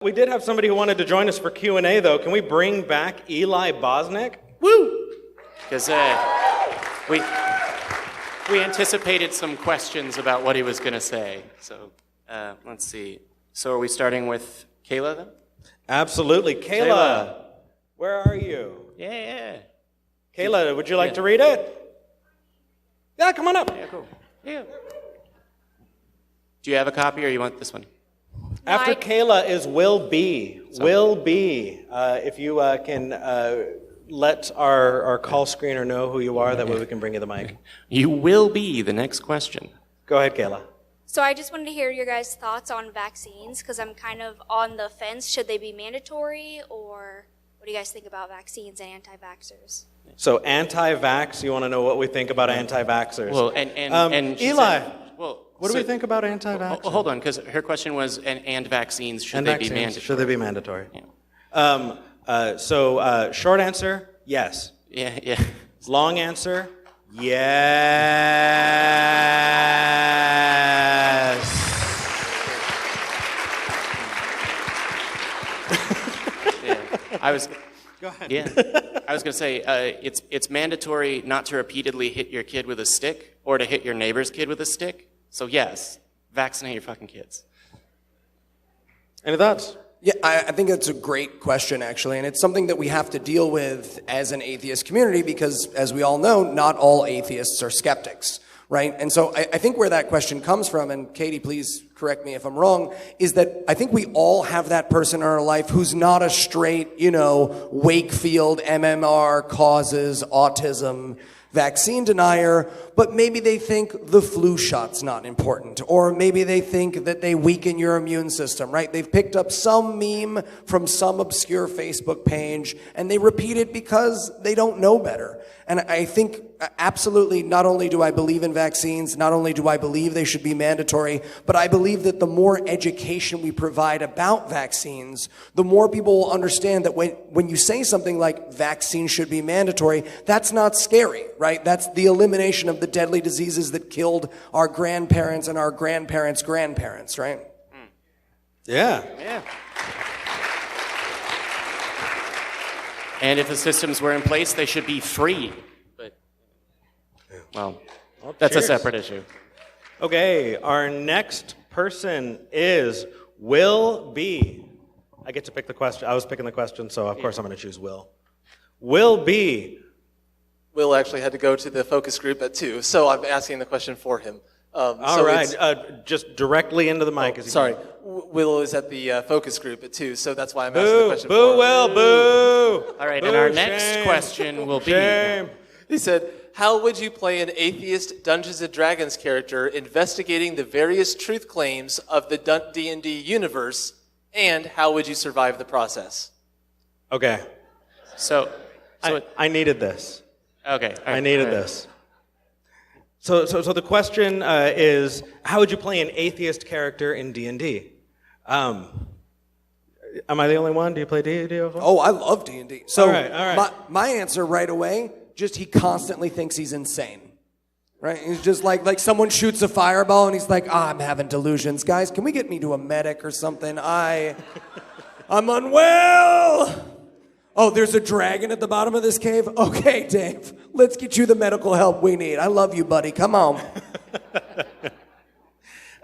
We did have somebody who wanted to join us for Q&A, though. Can we bring back Eli Bosnick? Woo! Because we anticipated some questions about what he was going to say. So let's see. So are we starting with Kayla then? Absolutely. Kayla, where are you? Yeah. Kayla, would you like to read it? Yeah, come on up. Yeah, cool. Yeah. Do you have a copy or you want this one? After Kayla is Will B. Will B. If you can let our call screener know who you are, that way we can bring you the mic. You will be the next question. Go ahead, Kayla. So I just wanted to hear your guys' thoughts on vaccines, because I'm kind of on the fence. Should they be mandatory, or what do you guys think about vaccines and anti-vaxxers? So anti-vax, you want to know what we think about anti-vaxxers. Well, and Eli, said, well, what do we think about anti-vaxxers? Hold on, because her question was, and vaccines, should they be mandatory? Should they be mandatory? Yeah. So short answer, yes. Yeah. Long answer, yes. Go ahead. Yeah. I was going to say, it's mandatory not to repeatedly hit your kid with a stick or to hit your neighbor's kid with a stick. So yes, vaccinate your fucking kids. Any thoughts? Yeah, I think it's a great question, actually, and it's something that we have to deal with as an atheist community because, as we all know, not all atheists are skeptics, right? And so I think where that question comes from, and Katie, please correct me if I'm wrong, is that I think we all have that person in our life who's not a straight, Wakefield, MMR, causes, autism, vaccine denier, but maybe they think the flu shot's not important, or maybe they think that they weaken your immune system, right? They've picked up some meme from some obscure Facebook page, and they repeat it because they don't know better. And I think absolutely, not only do I believe in vaccines, not only do I believe they should be mandatory, but I believe that the more education we provide about vaccines, the more people will understand that when you say something like vaccines should be mandatory, that's not scary, right? That's the elimination of the deadly diseases that killed our grandparents and our grandparents' grandparents, right? Yeah. And if the systems were in place, they should be free. But, well, that's cheers. a separate issue. Okay, our next person is Will B. I get to pick the question. I was picking the question, so of course I'm going to choose Will. Will B. Will actually had to go to the focus group at 2, so I'm asking the question for him. All right, just directly into the mic. Sorry, Will is at the focus group at 2, so that's why I'm asking the question boo, for him. Will, boo! All right, boo, and our next question will be... Shame. He said, how would you play an atheist Dungeons & Dragons character investigating the various truth claims of the D&D universe, and how would you survive the process? Okay. So I needed this. Okay. I needed this. So the question is, how would you play an atheist character in D&D? Am I the only one? Do you play D&D? Oh, I love D&D. So all right. My answer right away, just he constantly thinks he's insane. Right? He's just like someone shoots a fireball and he's like, I'm having delusions. Guys, can we get me to a medic or something? I'm unwell. Oh, there's a dragon at the bottom of this cave? Okay, Dave, let's get you the medical help we need. I love you, buddy. Come on.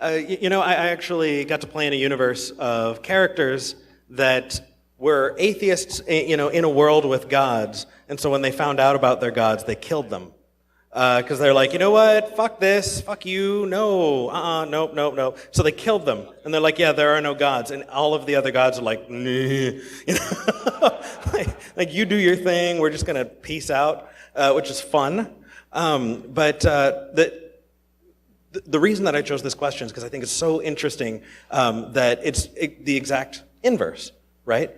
I actually got to play in a universe of characters that were atheists, in a world with gods. And so when they found out about their gods, they killed them. Because they're like, you know what? Fuck this. Fuck you. No. Nope. So they killed them. And they're like, yeah, there are no gods. And all of the other gods are like, like you do your thing. We're just going to peace out, which is fun. But the reason that I chose this question is because I think it's so interesting that it's the exact inverse, right?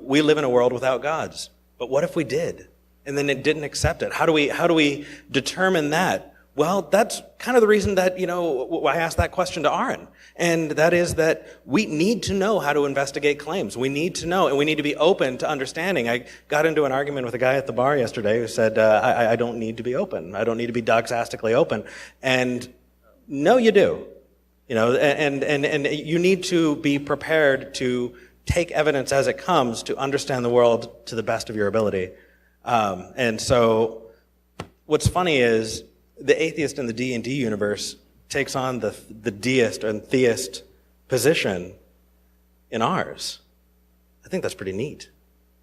We live in a world without gods. But what if we did? And then it didn't accept it. How do we determine that? Well, that's kind of the reason that, I asked that question to Aron. And that is that we need to know how to investigate claims. We need to know, and we need to be open to understanding. I got into an argument with a guy at the bar yesterday who said, I don't need to be open. I don't need to be doxastically open. And no, you do. You know, and you need to be prepared to take evidence as it comes to understand the world to the best of your ability. And so what's funny is the atheist in the D&D universe takes on the deist and theist position in ours. I think that's pretty neat.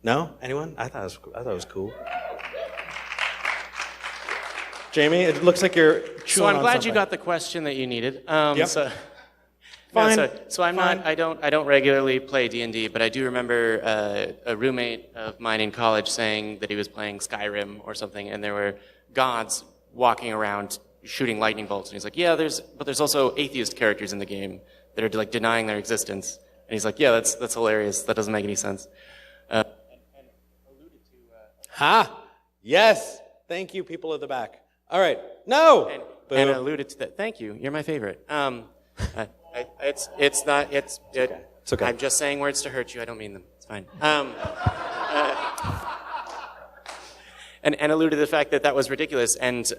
No? Anyone? I thought it was cool. Jamie, it looks like you're chewing on So I'm glad something. you got the question that you needed. Yep. Fine. So I'm not. I don't regularly play D&D, but I do remember a roommate of mine in college saying that he was playing Skyrim or something, and there were gods walking around shooting lightning bolts, and he's like, "Yeah, there's also atheist characters in the game that are like denying their existence." And he's like, "Yeah, that's hilarious. That doesn't make any sense." Yes. Thank you, people at the back. All right. No. And alluded to that. Thank you. You're my favorite. It's not. It's okay. I'm just saying words to hurt you. I don't mean them. It's fine. And alluded to the fact that was ridiculous and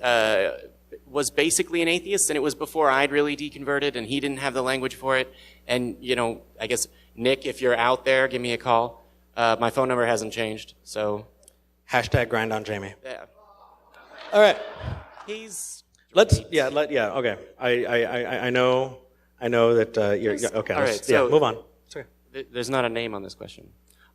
was basically an atheist, and it was before I'd really deconverted, and he didn't have the language for it. And I guess Nick, if you're out there, give me a call. My phone number hasn't changed, so. Hashtag grind on Jamie. Yeah. All right. He's. Okay. I know that you're okay. All right, move on. It's okay. There's not a name on this question.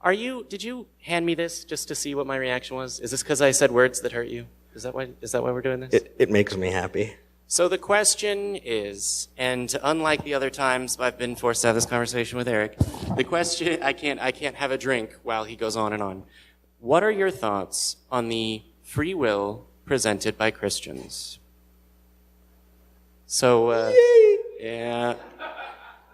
Did you hand me this just to see what my reaction was? Is this because I said words that hurt you? Is that why we're doing this? It makes me happy. So the question is, and unlike the other times I've been forced to have this conversation with Eric, the question, I can't have a drink while he goes on and on. What are your thoughts on the free will presented by Christians? So, yeah.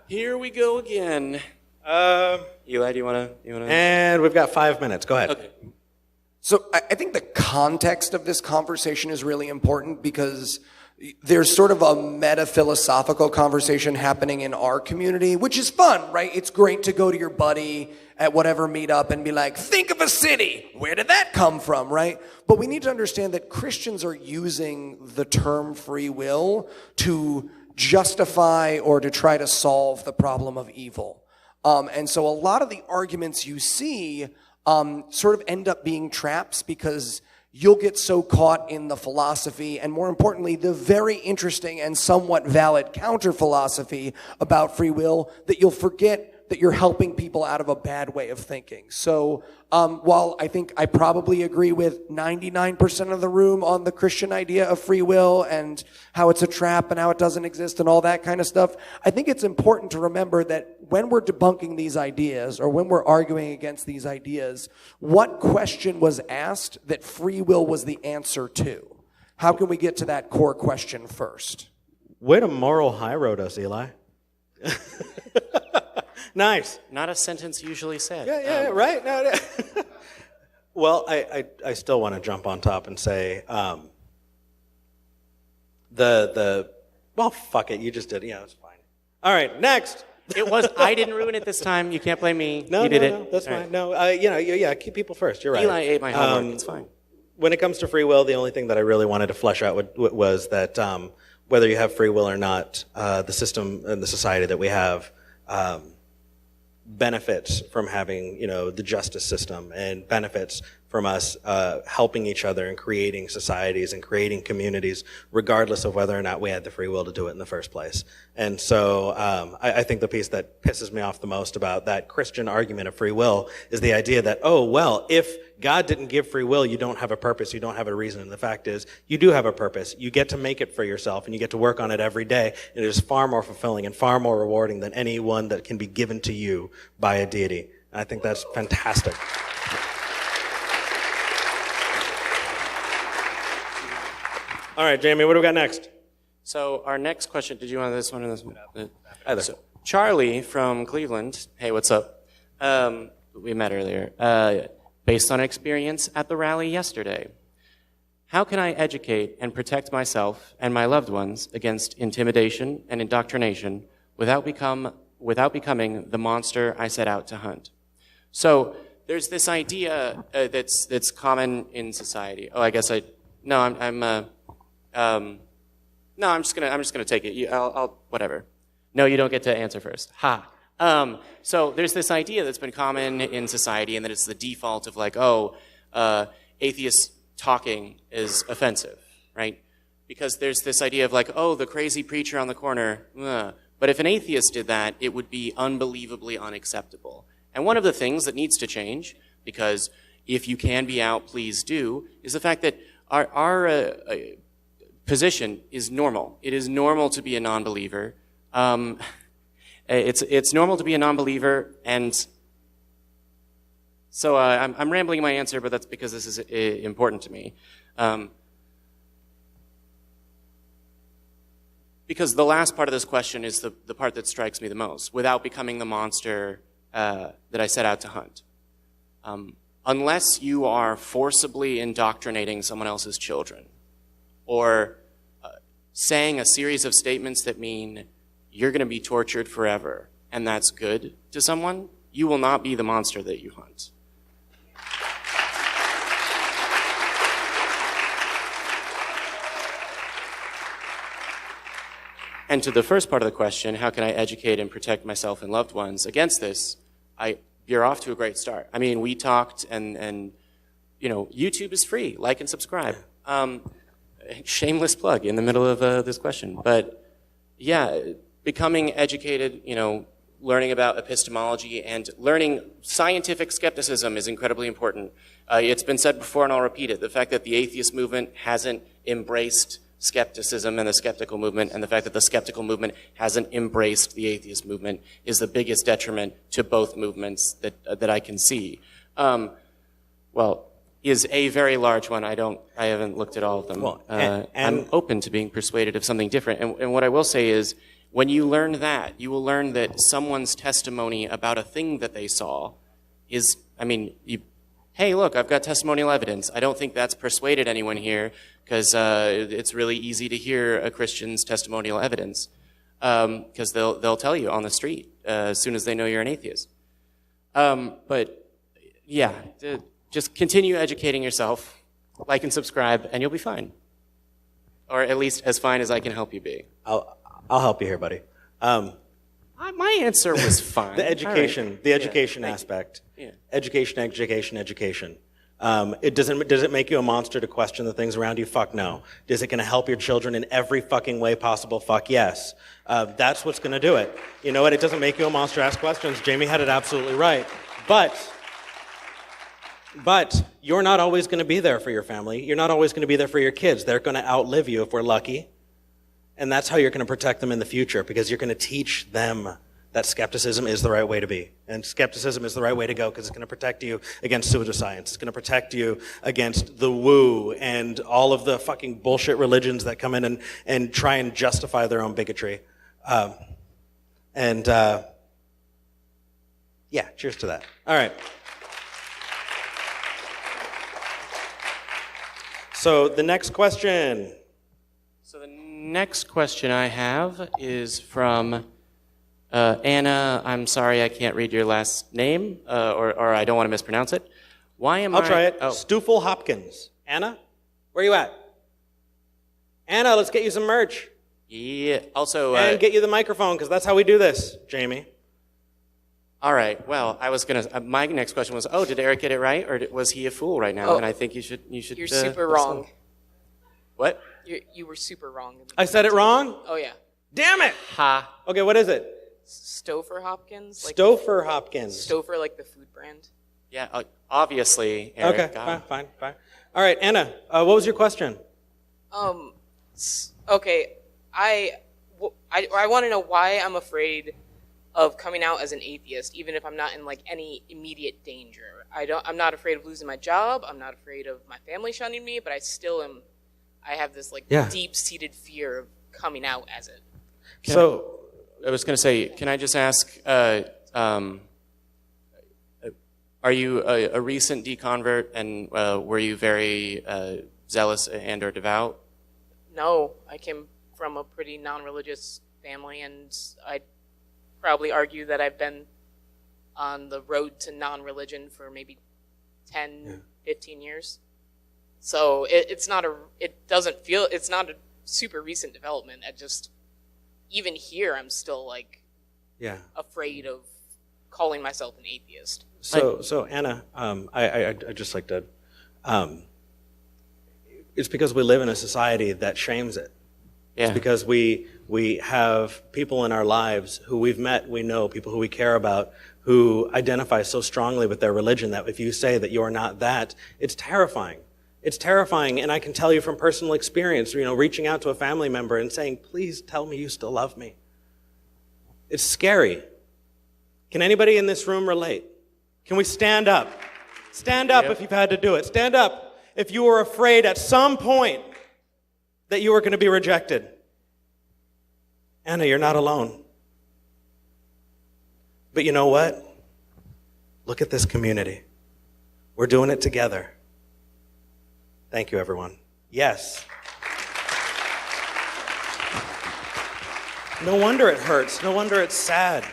Here we go again. Eli, do you wanna? And we've got 5 minutes. Go ahead. Okay. So I think the context of this conversation is really important because there's sort of a meta-philosophical conversation happening in our community, which is fun, right? It's great to go to your buddy at whatever meetup and be like, think of a city. Where did that come from, right? But we need to understand that Christians are using the term free will to justify or to try to solve the problem of evil. And so a lot of the arguments you see sort of end up being traps because you'll get so caught in the philosophy and, more importantly, the very interesting and somewhat valid counter-philosophy about free will that you'll forget that you're helping people out of a bad way of thinking. So while I think I probably agree with 99% of the room on the Christian idea of free will and how it's a trap and how it doesn't exist and all that kind of stuff, I think it's important to remember that when we're debunking these ideas or when we're arguing against these ideas, what question was asked that free will was the answer to? How can we get to that core question first? Way to moral high road us, Eli. Nice. Not a sentence usually said. Yeah, right. No. Well, I still want to jump on top and say well, fuck it. You just did. Yeah, it's fine. All right, next. I didn't ruin it this time. You can't blame me. No, you did no, it. that's All fine. Right. No, keep people first. You're right. Eli ate my homework. It's fine. When it comes to free will, the only thing that I really wanted to flesh out was that whether you have free will or not, the system and the society that we have benefits from having, the justice system and benefits from us helping each other and creating societies and creating communities, regardless of whether or not we had the free will to do it in the first place. And so I think the piece that pisses me off the most about that Christian argument of free will is the idea that, oh, well, if God didn't give free will, you don't have a purpose, you don't have a reason. And the fact is, you do have a purpose. You get to make it for yourself, and you get to work on it every day. And it is far more fulfilling and far more rewarding than any one that can be given to you by a deity. And I think that's fantastic. All right, Jamie, what do we got next? So our next question, did you want this one or this one? Either. So Charlie from Cleveland, hey, what's up? We met earlier. Based on experience at the rally yesterday, how can I educate and protect myself and my loved ones against intimidation and indoctrination without becoming the monster I set out to hunt? So there's this idea that's common in society. Oh, I guess I'm just gonna take it. I'll whatever. No, you don't get to answer first. Ha. So there's this idea that's been common in society, and that it's the default of like, atheists talking is offensive, right? Because there's this idea of like, the crazy preacher on the corner. But if an atheist did that, it would be unbelievably unacceptable. And one of the things that needs to change, because if you can be out, please do, is the fact that our position is normal. It is normal to be a non-believer. It's normal to be a non-believer, and so I'm rambling my answer, but that's because this is important to me. Because the last part of this question is the part that strikes me the most, without becoming the monster that I set out to hunt. Unless you are forcibly indoctrinating someone else's children, or saying a series of statements that mean you're going to be tortured forever, and that's good to someone, you will not be the monster that you hunt. And to the first part of the question, how can I educate and protect myself and loved ones against this? You're off to a great start. I mean, we talked, and YouTube is free. Like and subscribe. Shameless plug in the middle of this question. But yeah, becoming educated, learning about epistemology and learning scientific skepticism is incredibly important. It's been said before, and I'll repeat it. The fact that the atheist movement hasn't embraced skepticism and the skeptical movement, and the fact that the skeptical movement hasn't embraced the atheist movement is the biggest detriment to both movements that I can see. Is a very large one. I haven't looked at all of them. Well, I'm open to being persuaded of something different. And what I will say is, when you learn that, you will learn that someone's testimony about a thing that they saw is, hey, look, I've got testimonial evidence. I don't think that's persuaded anyone here, because it's really easy to hear a Christian's testimonial evidence, because they'll tell you on the street as soon as they know you're an atheist. But yeah, just continue educating yourself, like and subscribe, and you'll be fine, or at least as fine as I can help you be. I'll help you here, buddy. My answer was fine. The education, right. the education aspect. Yeah. Education. Does it make you a monster to question the things around you? Fuck no. Is it going to help your children in every fucking way possible? Fuck yes. That's what's going to do it. You know what? It doesn't make you a monster to ask questions. Jamie had it absolutely right. But you're not always going to be there for your family. You're not always going to be there for your kids. They're going to outlive you if we're lucky. And that's how you're going to protect them in the future, because you're going to teach them that skepticism is the right way to be. And skepticism is the right way to go, because it's going to protect you against pseudoscience. It's going to protect you against the woo and all of the fucking bullshit religions that come in and try and justify their own bigotry. Yeah, cheers to that. All right. So the next question. So the next question I have is from Anna. I'm sorry, I can't read your last name, or I don't want to mispronounce it. Why am I'll try it. Oh. Stoffel Hopkins. Anna, where you at? Anna, let's get you some merch. Yeah. Also. And get you the microphone, because that's how we do this, Jamie. All right. Well, I was gonna. My next question was, did Eric get it right, or was he a fool right now? And I think you should. You're super wrong. What? You were super wrong. I said it wrong? Oh yeah. Damn it! Ha. Okay, what is it? Stouffer Hopkins. Stouffer Hopkins. Stouffer, like the food brand. Yeah. Obviously, Eric. Okay. Fine. All right, Anna. What was your question? Okay. I want to know why I'm afraid of coming out as an atheist, even if I'm not in like any immediate danger. I'm not afraid of losing my job. I'm not afraid of my family shunning me, but I still am. I have this deep-seated fear of coming out as it. I was going to say, can I just ask, are you a recent deconvert, and were you very zealous and or devout? No, I came from a pretty non-religious family, and I'd probably argue that I've been on the road to non-religion for maybe 10, 15 years. So it's not a super recent development. even here, I'm still like Yeah. afraid of calling myself an atheist. So Anna, I'd just like to, it's because we live in a society that shames it. Yeah. It's because we have people in our lives who we've met, we know, people who we care about, who identify so strongly with their religion that if you say that you're not that, it's terrifying. It's terrifying, and I can tell you from personal experience, reaching out to a family member and saying, please tell me you still love me. It's scary. Can anybody in this room relate? Can we stand up? Stand up if you've had to do it. Stand up if you were afraid at some point that you were going to be rejected. Anna, you're not alone. But you know what? Look at this community. We're doing it together. Thank you, everyone. Yes. No wonder it hurts. No wonder it's sad.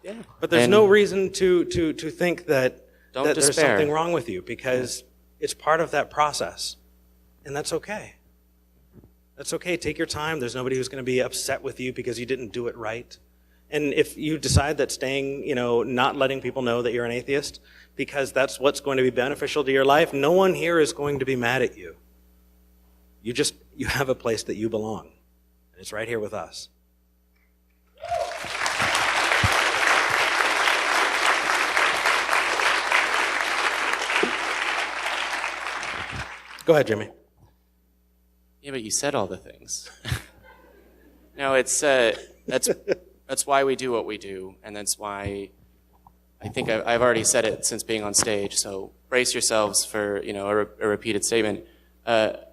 Yeah. But there's no reason to think that there's despair. something wrong with you, because it's part of that process. And that's okay. That's okay. Take your time. There's nobody who's going to be upset with you because you didn't do it right. And if you decide that staying, not letting people know that you're an atheist, because that's what's going to be beneficial to your life, no one here is going to be mad at you. You have a place that you belong. And it's right here with us. Go ahead, Jimmy. Yeah, but you said all the things. No, it's that's why we do what we do, and that's why I think I've already said it since being on stage. So brace yourselves for a repeated statement. The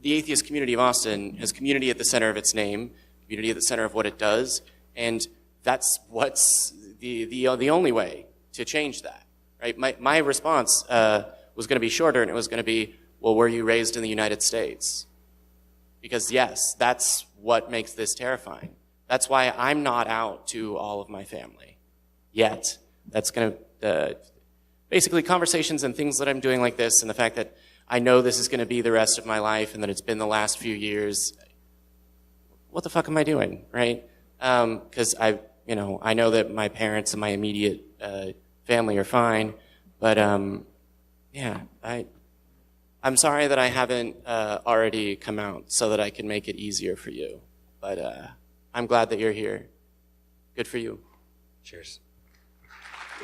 Atheist Community of Austin has community at the center of its name, community at the center of what it does, and that's what's the only way to change that. Right? My response was going to be shorter, and it was going to be, well, were you raised in the United States? Because yes, that's what makes this terrifying. That's why I'm not out to all of my family yet. That's going to, basically conversations and things that I'm doing like this, and the fact that I know this is going to be the rest of my life and that it's been the last few years. What the fuck am I doing, right? Because I know that my parents and my immediate family are fine, but yeah, I'm sorry that I haven't already come out so that I can make it easier for you. But I'm glad that you're here. Good for you. Cheers.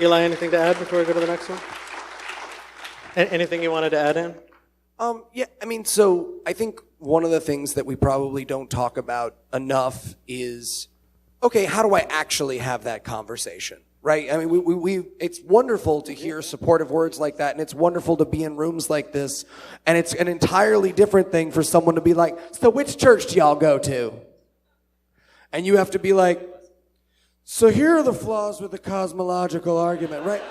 Eli, anything to add before we go to the next one? Anything you wanted to add in? Yeah, so I think one of the things that we probably don't talk about enough is, okay, how do I actually have that conversation? Right? It's wonderful to hear supportive words like that, and it's wonderful to be in rooms like this, and it's an entirely different thing for someone to be like, so which church do y'all go to? And you have to be like, so here are the flaws with the cosmological argument, right?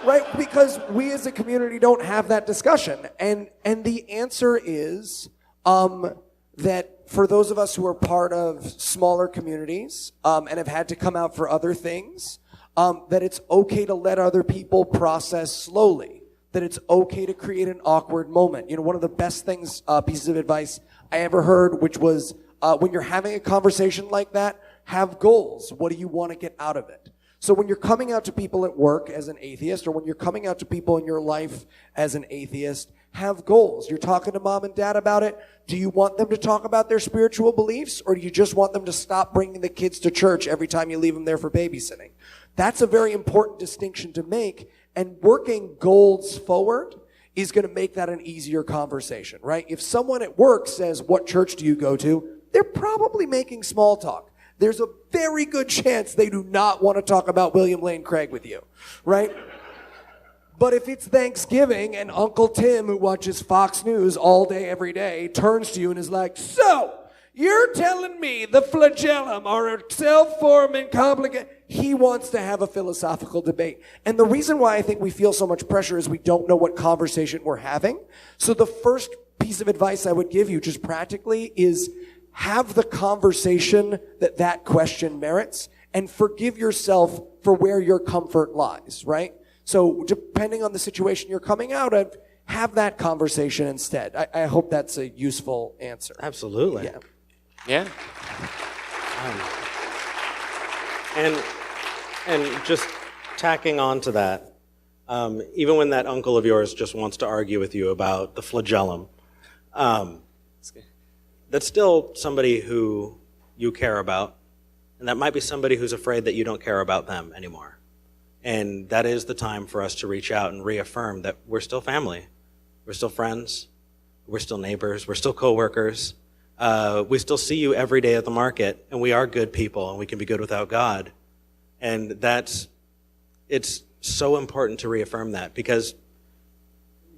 Right? Because we as a community don't have that discussion. And the answer is that for those of us who are part of smaller communities and have had to come out for other things, that it's okay to let other people process slowly, that it's okay to create an awkward moment. One of the best things, pieces of advice I ever heard, which was when you're having a conversation like that, have goals. What do you want to get out of it? So when you're coming out to people at work as an atheist, or when you're coming out to people in your life as an atheist, have goals. You're talking to mom and dad about it. Do you want them to talk about their spiritual beliefs, or do you just want them to stop bringing the kids to church every time you leave them there for babysitting? That's a very important distinction to make, and working goals forward is going to make that an easier conversation, right? If someone at work says, what church do you go to? They're probably making small talk. There's a very good chance they do not want to talk about William Lane Craig with you, right? But if it's Thanksgiving and Uncle Tim, who watches Fox News all day, every day, turns to you and is like, so, you're telling me the flagellum are a self-forming, complicated... He wants to have a philosophical debate. And the reason why I think we feel so much pressure is we don't know what conversation we're having. So the first piece of advice I would give you, just practically, is have the conversation that question merits, and forgive yourself for where your comfort lies, right? So depending on the situation you're coming out of, have that conversation instead. I hope that's a useful answer. Absolutely. Yeah. And just tacking on to that, even when that uncle of yours just wants to argue with you about the flagellum, that's still somebody who you care about, and that might be somebody who's afraid that you don't care about them anymore. And that is the time for us to reach out and reaffirm that we're still family, we're still friends, we're still neighbors, we're still coworkers. We still see you every day at the market, and we are good people, and we can be good without God. And it's so important to reaffirm that, because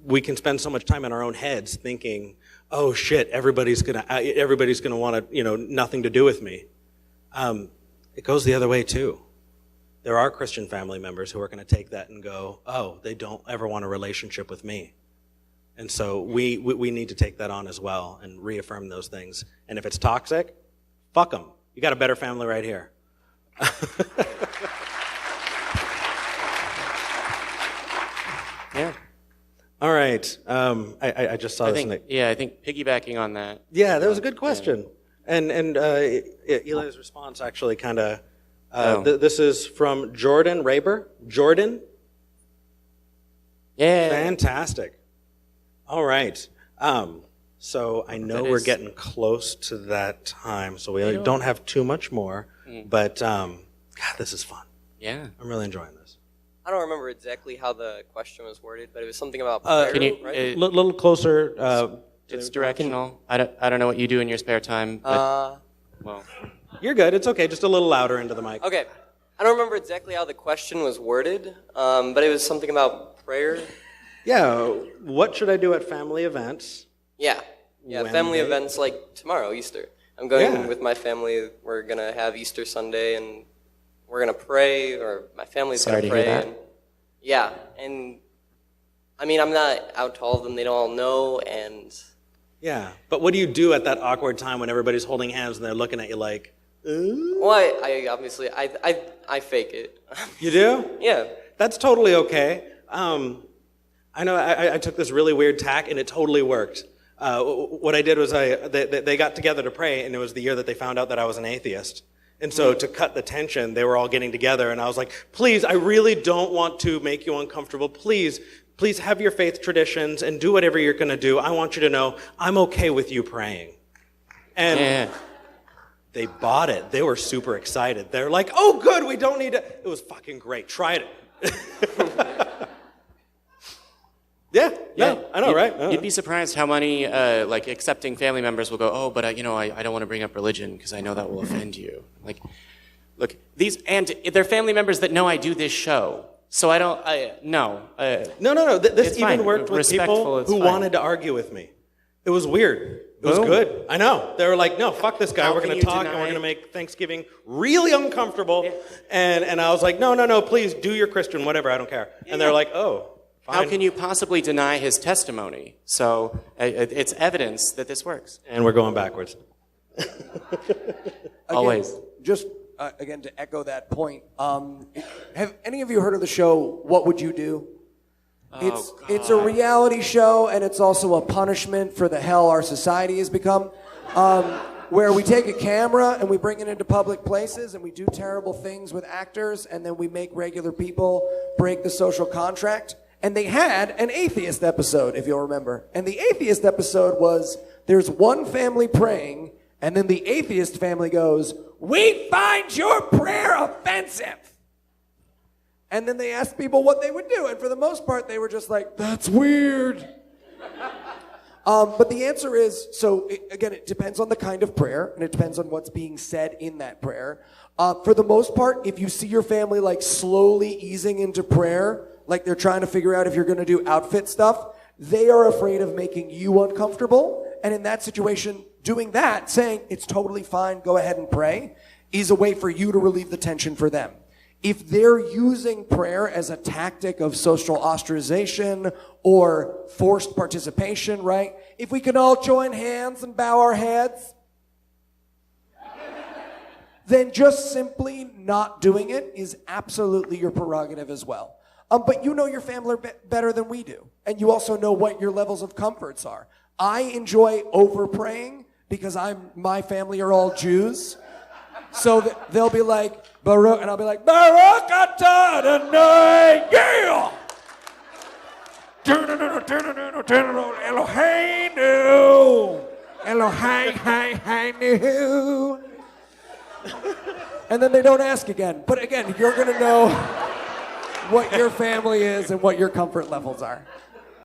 we can spend so much time in our own heads thinking, oh shit, everybody's gonna want to, nothing to do with me. It goes the other way too. There are Christian family members who are going to take that and go, oh, they don't ever want a relationship with me. And so we need to take that on as well and reaffirm those things. And if it's toxic, fuck them. You got a better family right here. Yeah. All right. I just saw this. I think piggybacking on that. Yeah, that was a good question. Yeah. And Eli's response actually kind of, this is from Jordan Raber. Jordan? Yeah. Fantastic. All right. So I know we're getting close to that time, so we don't have too much more. But, God, this is fun. Yeah. I'm really enjoying this. I don't remember exactly how the question was worded, but it was something about prayer, right? A little closer. It's directional. I don't know what you do in your spare time, but, well. You're good. It's okay. Just a little louder into the mic. Okay. I don't remember exactly how the question was worded, but it was something about prayer. Yeah. What should I do at family events? Yeah. Yeah, family events like tomorrow, Easter. I'm going with my family. We're going to have Easter Sunday, and we're going to pray, or my family's going to pray. And, yeah, and I mean, I'm not out to all of them. They don't all know, and... Yeah, but what do you do at that awkward time when everybody's holding hands and they're looking at you like, Well, I obviously, I fake it. You do? Yeah. That's totally okay. I know I took this really weird tack, and it totally worked. What I did was they got together to pray, and it was the year that they found out that I was an atheist. And so to cut the tension, they were all getting together, and I was like, please, I really don't want to make you uncomfortable. Please have your faith traditions and do whatever you're going to do. I want you to know I'm okay with you praying. And they bought it. They were super excited. They're like, oh, good, we don't need it. It was fucking great. Try it. Yeah, I know, right? You'd be surprised how many accepting family members will go, oh, but I don't want to bring up religion because I know that will offend you. Like, look, they're family members that know I do this show, so I don't. No. No. This even fine. worked with people who wanted to argue with me. It was weird. It was good. I know. They were like, no, fuck this guy. We're going to talk, and we're going to make Thanksgiving really uncomfortable. Yeah. And I was like, no, please do your Christian, whatever. I don't care. Yeah. And they're like, oh. Fine. How can you possibly deny his testimony? So it's evidence that this works. And we're going backwards. Always. Just, again, to echo that point, have any of you heard of the show, What Would You Do? It's a reality show, and it's also a punishment for the hell our society has become, where we take a camera and we bring it into public places and we do terrible things with actors, and then we make regular people break the social contract. And they had an atheist episode, if you'll remember. And the atheist episode was, there's one family praying, and then the atheist family goes, we find your prayer offensive. And then they asked people what they would do. And for the most part, they were just like, that's weird. But the answer is, again, it depends on the kind of prayer, and it depends on what's being said in that prayer. For the most part, if you see your family like slowly easing into prayer, like they're trying to figure out if you're going to do outfit stuff, they are afraid of making you uncomfortable. And in that situation, doing that, saying it's totally fine, go ahead and pray, is a way for you to relieve the tension for them. If they're using prayer as a tactic of social ostracization or forced participation, right? If we can all join hands and bow our heads, then just simply not doing it is absolutely your prerogative as well. But you know your family better than we do. And you also know what your levels of comforts are. I enjoy over-praying because my family are all Jews. So they'll be like, Baruch, and I'll be like, Baruch atah Adonai, yeah! Eloheinu, Eloheinu. And then they don't ask again. But again, you're going to know what your family is and what your comfort levels are.